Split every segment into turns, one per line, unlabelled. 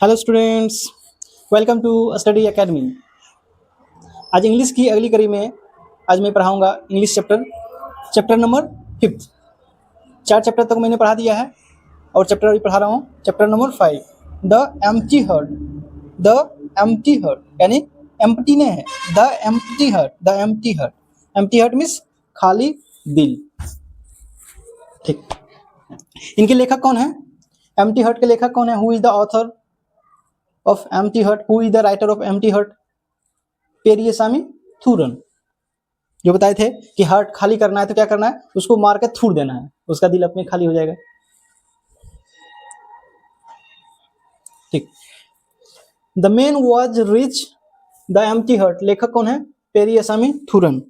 Hello students, welcome to study academy. आज English की अगली कड़ी में आज मैं पढ़ाऊंगा इंग्लिश चैप्टर नंबर 5। 4 चैप्टर तक मैंने पढ़ा दिया है और चैप्टर अभी पढ़ा रहा हूँ chapter number 5, the empty heart. The empty heart यानी एम्प्टी नहीं है, the empty heart. The empty heart, empty heart means खाली दिल। ठीक, इनके लेखक कौन है? एम्प्टी हार्ट के लेखक कौन है? Who is the author of empty heart? Who is the writer of empty heart? पेरियसामी थूरन। जो बताए थे कि हार्ट खाली करना है तो क्या करना है, उसको मार के थूर देना है, उसका दिल अपने खाली हो जाएगा। ठीक, the man was rich the empty heart. लेखक कौन है? पेरियसामी थूरन,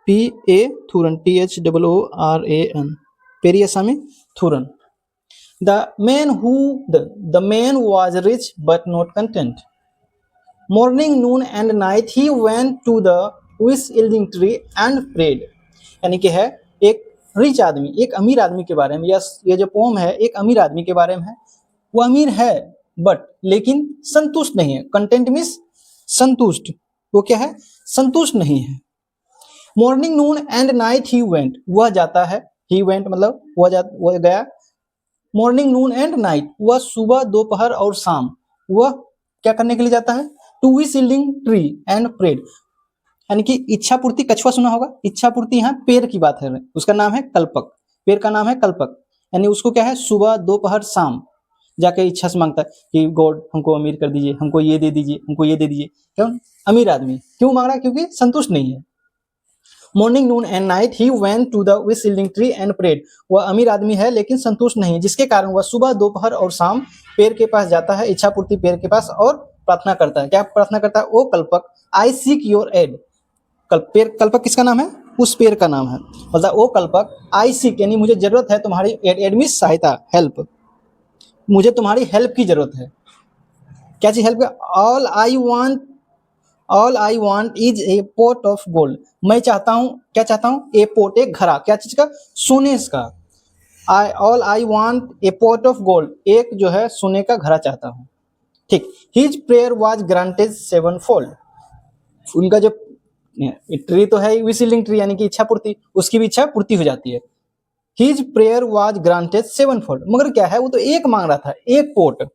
P.A. थूरन, THOORAN, पेरियसामी थूरन। The man was rich but not content. Morning, noon and night he went to the wish-yielding tree and prayed. यानी कि है एक रिच आदमी, एक अमीर आदमी के बारे में। ये जो पोम है एक अमीर आदमी के बारे में है। वो अमीर है बट लेकिन संतुष्ट नहीं है। कंटेंट मीन्स संतुष्ट। वो क्या है? संतुष्ट नहीं है। Morning, noon and night he went, वह जाता है। ही वेंट मतलब वह गया। मॉर्निंग, नून एंड नाइट, वह सुबह, दोपहर और शाम वह क्या करने के लिए जाता है? To wish yielding tree and prayed, यानी कि इच्छा पूर्ति। कछुआ सुना होगा, इच्छा पूर्ति यहाँ पेड़ की बात है। उसका नाम है कल्पक, पेड़ का नाम है कल्पक। यानी उसको क्या है? सुबह, दोपहर, शाम जाके इच्छा से मांगता है कि गॉड हमको अमीर कर दीजिए, हमको ये दे दीजिए, हमको ये दे दीजिए। क्यों? अमीर आदमी क्यों मांग रहा है? क्योंकि संतुष्ट नहीं है। Morning, noon and night he went to the wish yielding tree and prayed, वह अमीर आदमी है लेकिन संतुष्ट नहीं है, जिसके कारण वह सुबह, दोपहर और शाम पेड़ के पास जाता है, इच्छा पूर्ति पेड़ के पास, और प्रार्थना करता है। क्या प्रार्थना करता है? ओ कल्पक, आई सीक योर एड। कल्पक किसका नाम है? उस पेड़ का नाम है। मतलब ओ कल्पक, आई सीक यानी मुझे जरूरत है तुम्हारी, एड मीन्स सहायता, हेल्प। मुझे तुम्हारी हेल्प की जरूरत है। क्या चीज help? All I want is a pot of gold. मैं चाहता हूँ, क्या चाहता हूँ? ए पोट, एक घड़ा। क्या चीज का? सोने का। All I want a pot of gold, एक जो है सोने का घड़ा चाहता हूँ। ठीक, his prayer was granted 7-fold। उनका जो ट्री तो है विश यील्डिंग ट्री यानी कि इच्छा पूर्ति, उसकी भी इच्छा पूर्ति हो जाती है। His prayer was granted 7-fold, मगर क्या है? वो तो एक मांग रहा था, एक पोट।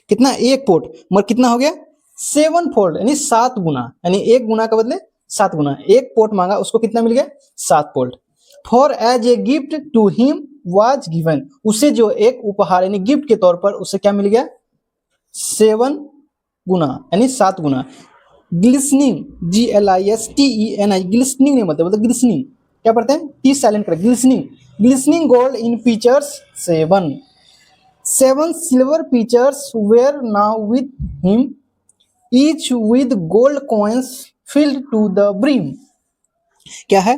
कितना? एक पोट, मगर कितना हो गया? 7-fold यानी 7 गुना, यानी एक गुना के बदले 7 गुना। एक पोट मांगा, उसको कितना मिल गया? 7 fold। For as a gift to him was given, उसे जो एक उपहार यानी गिफ्ट के तौर पर उसे क्या मिल गया? 7 गुना यानी 7 गुना। ग्लिसनिंग, GLISTENI, ग्लिसनिंग नहीं मतलब ग्लिसनिंग। क्या पढ़ते हैं? टी साइलेंट कर, glistening. Glistening gold in features 7। 7 silver pitchers were now with him, each with gold coins filled to the brim। क्या है?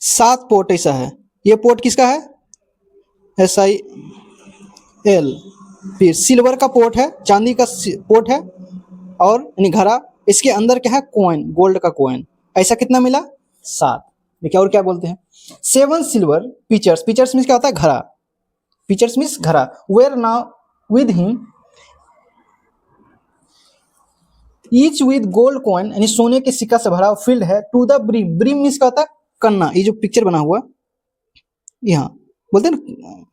7 पोट ऐसा है। ये पोट किसका है? SIL। फिर सिल्वर का पोट है, चांदी का पोट है, और यानी घड़ा। इसके अंदर क्या है? कॉइन, गोल्ड का कॉइन। ऐसा कितना मिला? 7। देखिए और क्या बोलते हैं? 7 सिल्वर पिचर्स, पिचर्स मीन्स क्या होता है? घड़ा। पिचर्स मीन्स घड़ा। Were now with him, each with gold coin यानी सोने के सिक्का से भरा, फिल्ड है to the brim. Brim means क्या होता है? कन्ना। ये जो पिक्चर बना हुआ यहाँ बोलते हैं ना,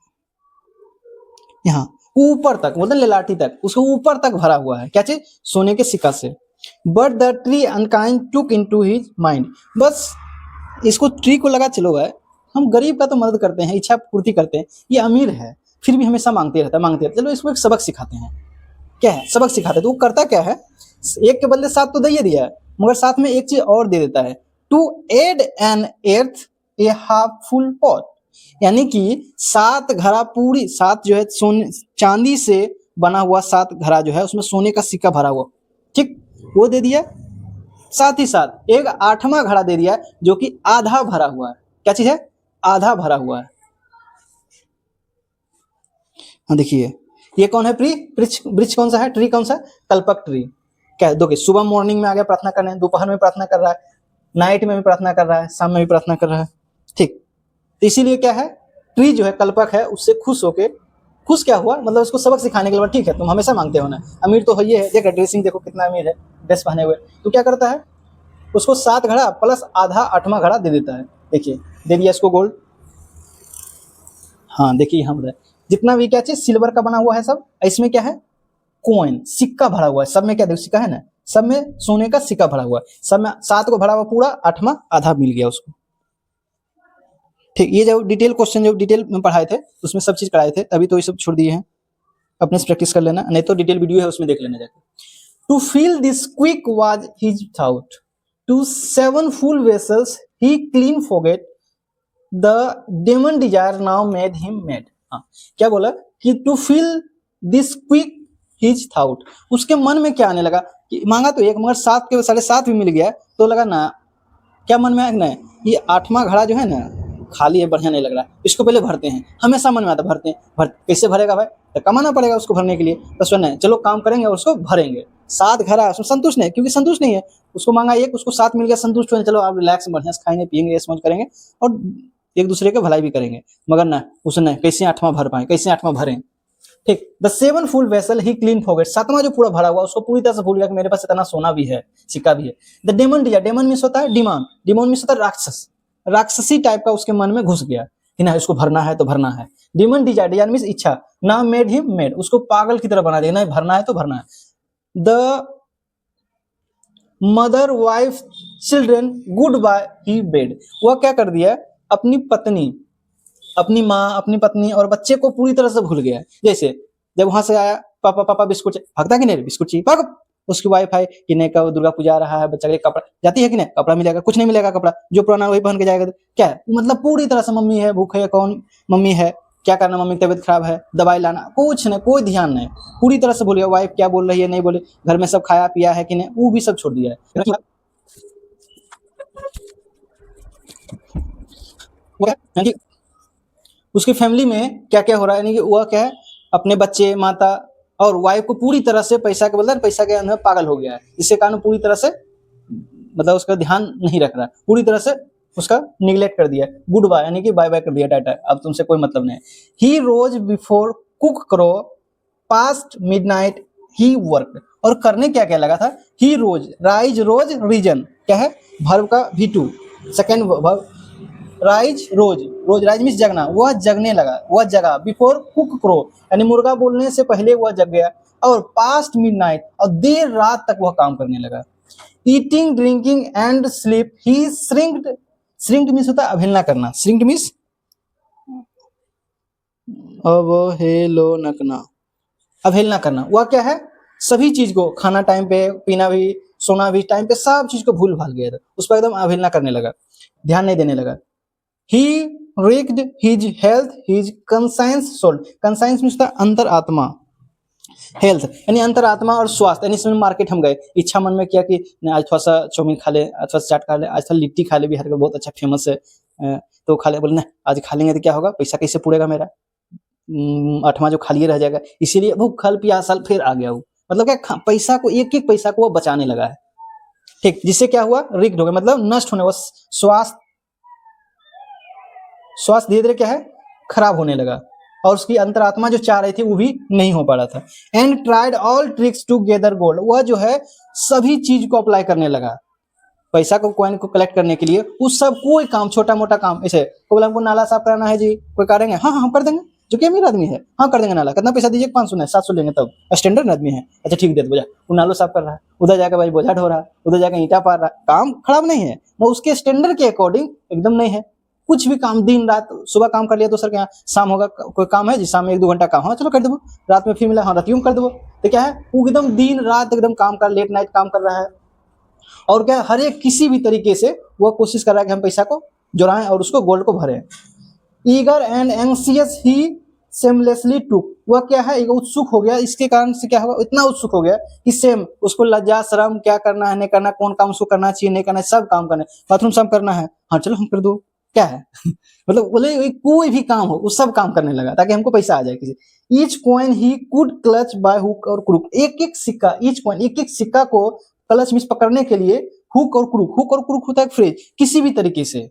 यहाँ ऊपर तक बोलते हैं, ललाटी तक, उसको ऊपर तक भरा हुआ है। क्या चीज? सोने के सिक्का से। But the tree unkind took into his mind, बस इसको ट्री को लगा चलो भाई, हम गरीब का तो मदद करते हैं, इच्छा पूर्ति करते हैं, ये अमीर है फिर भी हमेशा मांगते रहता है, चलो इसको एक सबक सिखाते हैं। क्या है? सबक सिखाते हैं। तो वो करता क्या है? एक के बदले 7 तो दे ही दिया है, मगर साथ में एक चीज और दे देता है, to add an eighth a half full pot, यानी कि 7 घड़ा पूरी, 7 जो है सोने चांदी से बना हुआ 7 घड़ा जो है उसमें सोने का सिक्का भरा हुआ, ठीक, वो दे दिया। साथ ही साथ एक 8वां घड़ा दे दिया जो कि आधा भरा हुआ है। क्या चीज है? आधा भरा हुआ है। हाँ देखिए, ये कौन है? वृक्ष कौन सा है? ट्री कौन सा? कल्पक ट्री। क्या देखिए, सुबह मॉर्निंग में आ गया प्रार्थना करने, दोपहर में प्रार्थना कर रहा है, नाइट में भी प्रार्थना कर रहा है, शाम में भी प्रार्थना कर रहा है। ठीक, तो इसीलिए क्या है? ट्री जो है कल्पक है, उससे खुश क्या हुआ, मतलब उसको सबक सिखाने के लिए, ठीक है तुम हमेशा मांगते हो ना, अमीर तो है ये है, देख ड्रेसिंग देखो कितना अमीर है ड्रेस पहने हुए, तो क्या करता है उसको 7 घड़ा प्लस आधा 8वां घड़ा दे देता है। देखिए दे दिया इसको गोल्ड। हाँ देखिए यहाँ बताए जितना भी क्या चीज सिल्वर का बना हुआ है सब, इसमें क्या है कॉइन सिक्का भरा हुआ है, सब में क्या देखो सिक्का है ना, सब में सोने का सिक्का भरा हुआ है, सब में 7 को भरा हुआ पूरा, 8वां आधा मिल गया उसको। ठीक, ये जो डिटेल क्वेश्चन जो डिटेल में पढ़ाए थे उसमें सब चीज कराए थे, तभी तो ये सब छोड़ दिए हैं, अपने से प्रैक्टिस कर लेना, नहीं तो डिटेल वीडियो है उसमें देख लेना जाके। To fill this quick was his thought, to 7 full vessels he clean forget, the demon desire now made him made. हाँ क्या बोला कि to fill this quick his thought, उसके मन में क्या आने लगा कि मांगा तो एक मगर 7 के 7.5 भी मिल गया, तो लगा ना क्या मन में आया, ये 8वां घड़ा जो है ना खाली है, बढ़िया नहीं लग रहा, इसको पहले भरते हैं, हमेशा मन में आता भरते हैं, कैसे भरेगा भाई, तो कमाना पड़ेगा उसको भरने के लिए, तो सुन चलो काम करेंगे और उसको भरेंगे। 7 घड़ा उसमें संतुष्ट नहीं, क्योंकि संतुष्ट नहीं है, उसको मांगा एक, उसको 7 मिल गया, संतुष्ट हुए, चलो आप रिलैक्स बढ़िया से खाएंगे पियेंगे ऐसे मौज करेंगे और एक दूसरे के भलाई भी करेंगे, मगर ना उसने कैसे 8वां भर पाए, कैसे 8वां भरें। ठीक, द 7 full vessel ही क्लीन फॉरगेट, 7वां जो पूरा भरा हुआ उसको पूरी तरह से भूल गया कि मेरे पास इतना सोना भी है, सिक्का भी है। The demon desire, demon means होता है डिमांड, डिमोन मींस होता है राक्षस, राक्षसी टाइप का उसके मन में घुस गया कि ना इसको भरना है तो भरना है। डेमन डिजायर, डिजायर मींस इच्छा, ना मेड हिम मेड, उसको पागल की तरह बना दिया, ना भरना है तो भरना है। The mother wife children goodbye he bade, वह क्या कर दिया अपनी पत्नी, अपनी माँ अपनी पत्नी और बच्चे को पूरी तरह से भूल गया। जैसे जब वहां से आया पापा पापा बिस्कुट, भागता कि नहीं बिस्कुट चाहिए भाग, उसकी वाइफ है कि नहीं कब दुर्गा पूजा आ रहा है, बच्चा के लिए कपड़ा, जाती है कि नहीं कपड़ा मिलेगा, कुछ नहीं मिलेगा, कपड़ा जो पुराना वही पहन के जाएगा, क्या है मतलब पूरी तरह से मम्मी है भूख है, कौन मम्मी है क्या करना, मम्मी की तबीयत खराब है दवाई लाना, कुछ नहीं कोई ध्यान नहीं, पूरी तरह से भूल गया, वाइफ क्या बोल रही है नहीं बोले, घर में सब खाया पिया है कि नहीं वो भी सब छोड़ दिया है। उसकी फैमिली में क्या क्या हो रहा है, यानी कि वह क्या है अपने बच्चे माता और वाइफ को पूरी तरह से पैसा के बदले पैसा के अंदर पागल हो गया है, इसके कारण पूरी तरह से मतलब उसका ध्यान नहीं रख रहा, पूरी तरह से उसका निगलेक्ट कर दिया, गुड बाय यानी कि बाय बाय कर दिया, टाटा अब तुमसे कोई मतलब नहीं। ही रोज बिफोर कुक करो पास्ट मिडनाइट ही वर्क, और करने क्या क्या लगा था, ही रोज राइज रोज रीजन क्या है वर्ब का V2 सेकेंड वर्ब, राइज रोज, रोज राइज मीन्स जगना, वह जगने लगा, वह जगा, बिफोर कुक क्रो यानी मुर्गा बोलने से पहले वह जग गया, और पास्ट मिडनाइट और देर रात तक वह काम करने लगा। Eating drinking and sleep he shrinked, shrinked means होता है अवहेलना करना, श्रिंक्ड मीन्स अवहेलना, अवहेलना करना, वह क्या है सभी चीज को खाना टाइम पे, पीना भी सोना भी टाइम पे, सब चीज को भूल भाल गया था, उस पर एकदम अवहेलना करने लगा, ध्यान नहीं देने लगा। He wrecked his health, his conscience sold, conscience means अंतर आत्मा, हेल्थ यानी अंतर आत्मा और स्वास्थ्य, यानी इसमें मार्केट हम गए, इच्छा मन में किया कि आज थोड़ा सा चाउमीन खा ले, आज थोड़ा सा चाट खा ले, आज थोड़ा लिट्टी खा ले, बिहार का बहुत अच्छा फेमस है, तो खा ले, बोले ना आज खा लेंगे तो क्या होगा, पैसा कैसे पूरेगा मेरा, 8वां जो खाली रह जाएगा, इसीलिए वो खल पियासल फिर आ गया वो, मतलब क्या पैसा को एक एक पैसा को वो बचाने लगा है। ठीक, जिससे क्या हुआ रिक्ड हो गया, मतलब नष्ट होने, वो स्वास्थ्य धीरे धीरे क्या है खराब होने लगा, और उसकी अंतरात्मा जो चाह रही थी वो भी नहीं हो पा रहा था। And tried all tricks to gather gold, वह जो है सभी चीज को अप्लाई करने लगा, पैसा को कॉइन को कलेक्ट करने के लिए, उस सब कोई काम छोटा मोटा काम, ऐसे बोला हमको नाला साफ कराना है जी, कोई करेंगे, हाँ हाँ हम कर देंगे, जो कि अमीर आदमी है, हाँ कर देंगे नाला, कितना पैसा दीजिए, 500 नहीं 700 लेंगे, तब स्टैंडर्ड आदमी है, अच्छा ठीक दे दो, बोझा वो नालो साफ कर रहा है, उधर जाकर भाई बोझा ढो रहा है, उधर जाकर ईंटा पार रहा है, काम खराब नहीं है, वो उसके स्टैंडर्ड के अकॉर्डिंग एकदम नहीं है, कुछ भी काम दिन रात, सुबह काम कर लिया तो सर क्या शाम होगा, कोई काम है जी शाम में 1-2 घंटा काम, हाँ चलो कर दो, रात में फिर मिला, हाँ रात कर दो, तो क्या है वो एकदम दिन रात एकदम काम कर, लेट नाइट काम कर रहा है, और क्या हर एक किसी भी तरीके से वह कोशिश कर रहा है कि हम पैसा को जुड़ाएं और उसको गोल्ड को भरें। ईगर एंड एंग्सियस ही सेमलेसली टुक, वह क्या है एक उत्सुक हो गया, इसके कारण से क्या होगा इतना उत्सुक हो गया कि सेम उसको लज्जा शर्म क्या करना है नहीं करना, कौन काम उसको करना चाहिए नहीं करना, सब काम करना है, बाथरूम सब करना है, हाँ चलो हम कर दो, क्या है मतलब बोले कोई भी काम हो वो सब काम करने लगा ताकि हमको पैसा आ जाए किसी। Each coin he could clutch by hook और क्रूक, एक एक सिक्का, ईच कॉइन एक एक सिक्का को क्लच मींस पकड़ने के लिए, हुक और क्रूक, हुक और क्रूक होता है फ्रेज, किसी भी तरीके से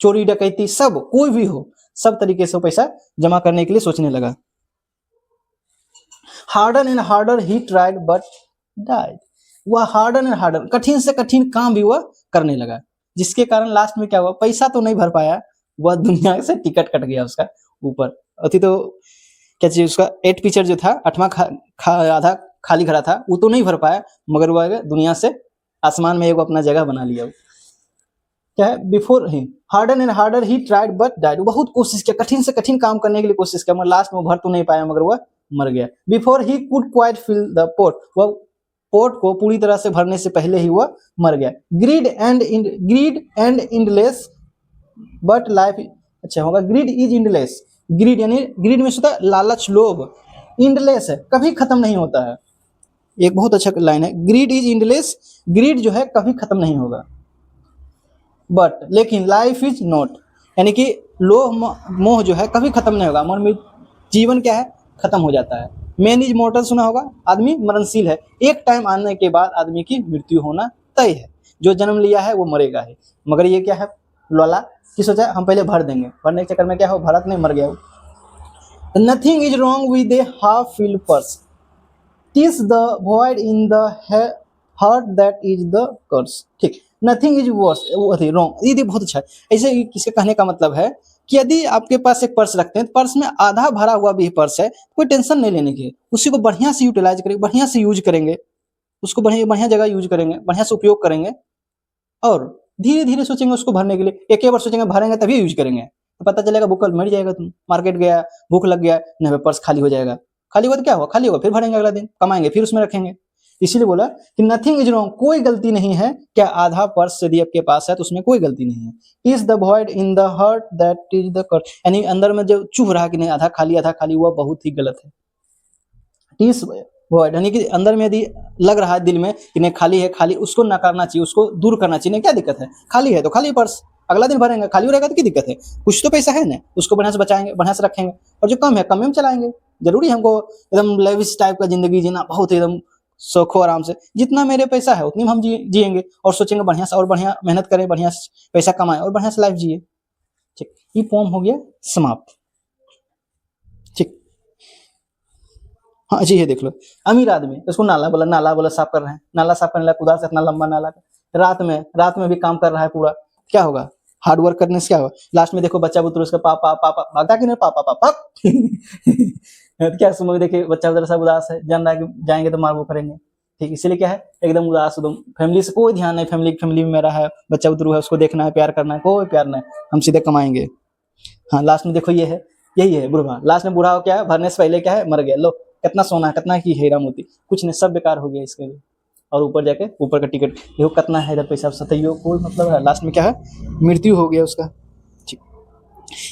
चोरी डकैती सब कोई भी हो सब तरीके से पैसा जमा करने के लिए सोचने लगा। Harder and harder he tried but died. वह हार्डर एंड हार्डर, कठिन से कठिन काम भी वह करने लगा, जिसके कारण लास्ट में क्या हुआ, पैसा तो नहीं भर पाया, वह दुनिया से टिकट कट गया उसका ऊपर। अति तो क्या चीज, उसका 8 पिक्चर जो था, 8वां आधा खाली खड़ा था, वो तो नहीं भर पाया, मगर वह दुनिया से आसमान में एक अपना जगह बना लिया। क्या है, before he harder and harder he tried but died. बहुत कोशिश किया, कठिन से कठिन काम करने के लिए कोशिश किया, मगर लास्ट में वो भर तो नहीं पाया, मगर वह मर गया। Before he could quite fill the pot, वह पोट को पूरी तरह से भरने से पहले ही वह मर गया। Grid and endless but life, अच्छा होगा, ग्रीड इज इंडलेस। ग्रीड यानी ग्रीड में होता है लालच, लोभ। इंडलेस है, कभी खत्म नहीं होता है। एक बहुत अच्छा लाइन है, ग्रीड इज इंडलेस, ग्रीड जो है कभी खत्म नहीं होगा। बट लेकिन लाइफ इज नॉट, यानी कि लोभ मोह जो है कभी खत्म नहीं होगा। मन में जीवन क्या है, खत्म हो जाता है। मैन इज मॉर्टल, सुना होगा, आदमी मरणशील है, एक टाइम आने के बाद आदमी की मृत्यु होना तय है। जो जन्म लिया है वो मरेगा है, मगर ये क्या है, लोला कि सोचा हम पहले भर देंगे, भरने के चक्कर में क्या हो, भारत नहीं, मर गया। Nothing is wrong with A half filled purse, tis the void in the heart that is the curse। ठीक, नथिंग इज वर्स रॉन्ग, ये बहुत अच्छा है। ऐसे किसके कहने का मतलब है कि यदि आपके पास एक पर्स रखते हैं, पर्स में आधा भरा हुआ भी पर्स है, कोई टेंशन नहीं लेने की, उसी को बढ़िया से यूटिलाइज करेंगे, बढ़िया से यूज करेंगे, उसको बढ़िया जगह यूज करेंगे, बढ़िया से उपयोग करेंगे, और धीरे धीरे सोचेंगे उसको भरने के लिए। एक ही बार सोचेंगे भरेंगे तभी यूज करेंगे, तो पता चलेगा भूख मर जाएगा। तुम मार्केट गया, भूख लग गया, नहीं पर्स खाली हो जाएगा, खाली हुआ तो क्या हुआ, खाली होगा, फिर भरेंगे, अगला दिन कमाएंगे, फिर उसमें रखेंगे। इसीलिए बोला कि नथिंग इज रॉन्ग, कोई गलती नहीं है। क्या आधा पर्स यदि आपके पास है तो उसमें कोई गलती नहीं है। Is the void in the heart that is the curse, यानी अंदर में जो चुभ रहा कि नहीं आधा खाली हुआ, बहुत ही गलत है। इज वॉइड यानी कि अंदर में यदि लग रहा है दिल में कि नहीं खाली है, खाली, उसको नकारना चाहिए, उसको दूर करना चाहिए। नहीं, क्या दिक्कत है, खाली है तो खाली पर्स, अगला दिन भरेंगे, खाली हो रहेगा तो क्या दिक्कत है, कुछ तो पैसा है ना, उसको बढ़िया से बचाएंगे, बढ़िया से रखेंगे, और जो कम है कम में चलाएंगे। जरूरी हमको एकदम लेविश टाइप का जिंदगी जीना, बहुत एकदम सौखो आराम से, जितना मेरे पैसा है उतनी में हम जिएंगे, और सोचेंगे बढ़िया से और बढ़िया मेहनत करें, बढ़िया से पैसा कमाएं और बढ़िया से लाइफ जिए। ठीक, ये पोम हो गया समाप्त। ठीक, हाँ जी, ये देख लो, अमीर आदमी, उसको नाला बोला साफ कर रहे हैं, नाला साफ करने लगा, कुदाल से इतना लंबा नाला, रात में भी काम कर रहा है पूरा, क्या होगा, हार्ड वर्क करने से क्या होगा। लास्ट में देखो बच्चा बुतरू उसका पापा भागता कि नहीं, पापा क्या सुनो, देखिए बच्चा उधर सब उदास है, जान रहा है कि जाएंगे तो मार वो करेंगे। ठीक, इसीलिए क्या है, एकदम उदास, एकदम फैमिली से कोई ध्यान नहीं, फैमिली में मेरा है, बच्चा बुतरू है, उसको देखना है, प्यार करना है, कोई प्यार नहीं, हम सीधे कमाएंगे। हाँ, लास्ट में देखो ये है, यही है बुढ़ा, लास्ट में बुढ़ा हो क्या है, भरने से पहले क्या है, मर गया। लो कितना सोना है, कितना की हीरा मोती, कुछ नहीं, सब बेकार हो गया इसके लिए। और ऊपर जाके ऊपर का टिकट देखो कितना है, इधर पैसा सतैयो, कोई मतलब है, लास्ट में क्या है, मृत्यु हो गया उसका। ठीक,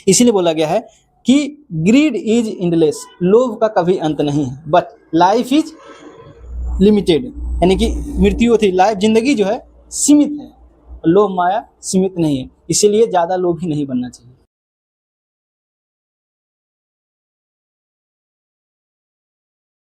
इसीलिए बोला गया है कि ग्रीड इज इंडलेस, लोभ का कभी अंत नहीं है, बट लाइफ इज लिमिटेड, यानी कि मृत्यु थी, लाइफ जिंदगी जो है सीमित है, लोभ माया सीमित नहीं है, इसीलिए ज्यादा लोभी नहीं बनना चाहिए।